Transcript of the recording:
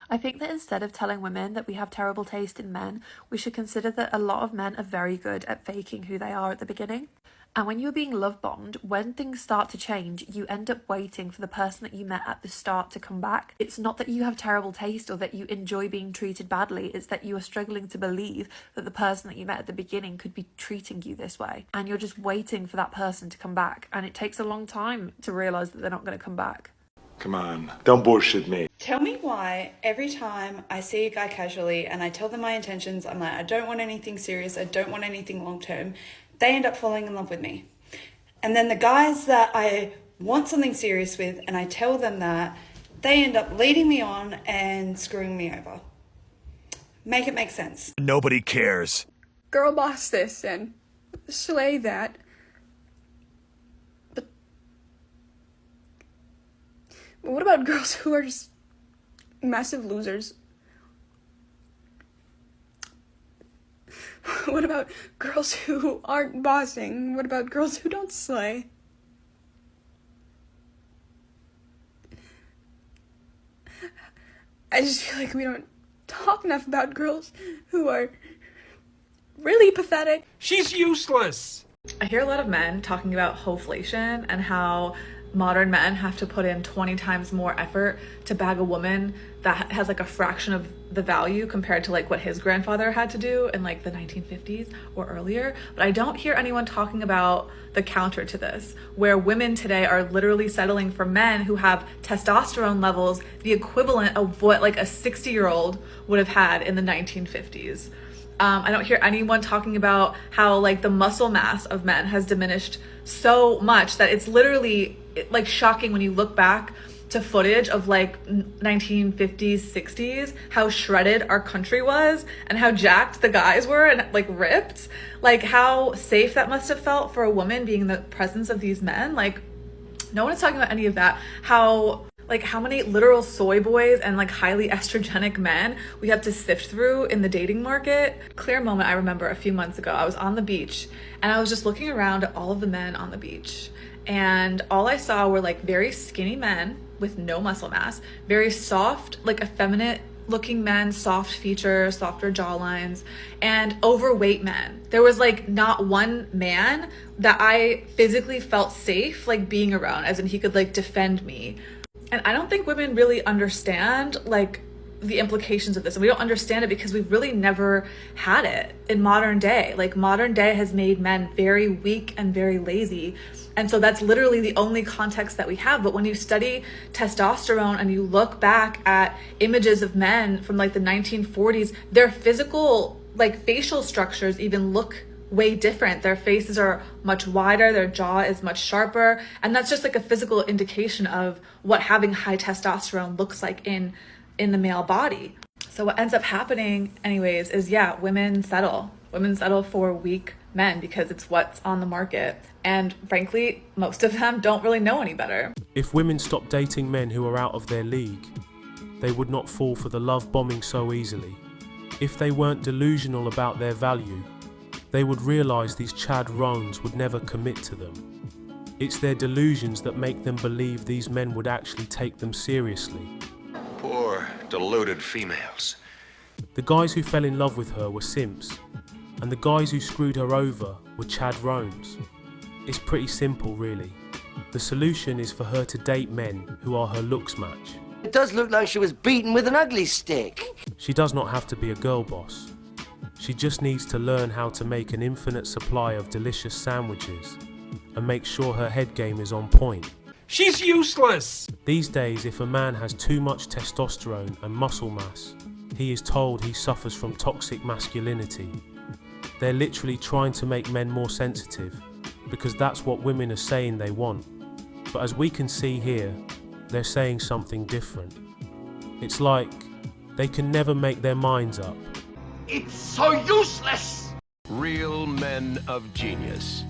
I think that instead of telling women that we have terrible taste in men, we should consider that a lot of men are very good at faking who they are at the beginning. And when you're being love bombed, when things start to change, you end up waiting for the person that you met at the start to come back. It's not that you have terrible taste or that you enjoy being treated badly, it's that you are struggling to believe that the person that you met at the beginning could be treating you this way. And you're just waiting for that person to come back. And it takes a long time to realise that they're not going to come back. Come on, don't bullshit me. Tell me why every time I see a guy casually and I tell them my intentions, I'm like, I don't want anything serious, I don't want anything long term, they end up falling in love with me. And then the guys that I want something serious with and I tell them that, they end up leading me on and screwing me over. Make it make sense. Nobody cares. Girl boss this and slay that. But what about girls who are just massive losers? What about girls who aren't bossing? What about girls who don't slay? I just feel like we don't talk enough about girls who are really pathetic. She's useless. I hear a lot of men talking about hoflation and how modern men have to put in 20 times more effort to bag a woman that has like a fraction of the value compared to like what his grandfather had to do in like the 1950s or earlier. But I don't hear anyone talking about the counter to this, where women today are literally settling for men who have testosterone levels the equivalent of what like a 60-year-old would have had in the 1950s. I don't hear anyone talking about how like the muscle mass of men has diminished so much that it's literally like shocking when you look back to footage of like 1950s, 60s, how shredded our country was and how jacked the guys were and like ripped, like how safe that must have felt for a woman being in the presence of these men. Like no one is talking about any of that. How many literal soy boys and like highly estrogenic men we have to sift through in the dating market. Clear moment I remember a few months ago, I was on the beach and I was just looking around at all of the men on the beach. And all I saw were like very skinny men with no muscle mass, very soft, like effeminate looking men, soft features, softer jawlines, and overweight men. There was like not one man that I physically felt safe like being around, as in he could like defend me. And I don't think women really understand like the implications of this. And we don't understand it because we've really never had it in modern day. Like modern day has made men very weak and very lazy. And so that's literally the only context that we have. But when you study testosterone and you look back at images of men from like the 1940s, their physical, like facial structures even look way different. Their faces are much wider, their jaw is much sharper. And that's just like a physical indication of what having high testosterone looks like in the male body. So what ends up happening anyways is, yeah, women settle for weak men because it's what's on the market. And frankly, most of them don't really know any better. If women stopped dating men who are out of their league, they would not fall for the love bombing so easily. If they weren't delusional about their value, they would realise these Chad Rones would never commit to them. It's their delusions that make them believe these men would actually take them seriously. Poor, deluded females. The guys who fell in love with her were simps, and the guys who screwed her over were Chad Rones. It's pretty simple, really. The solution is for her to date men who are her looks match. It does look like she was beaten with an ugly stick. She does not have to be a girl boss. She just needs to learn how to make an infinite supply of delicious sandwiches and make sure her head game is on point. She's useless. These days, if a man has too much testosterone and muscle mass, he is told he suffers from toxic masculinity. They're literally trying to make men more sensitive because that's what women are saying they want. But as we can see here, they're saying something different. It's like they can never make their minds up. It's so useless! Real men of genius.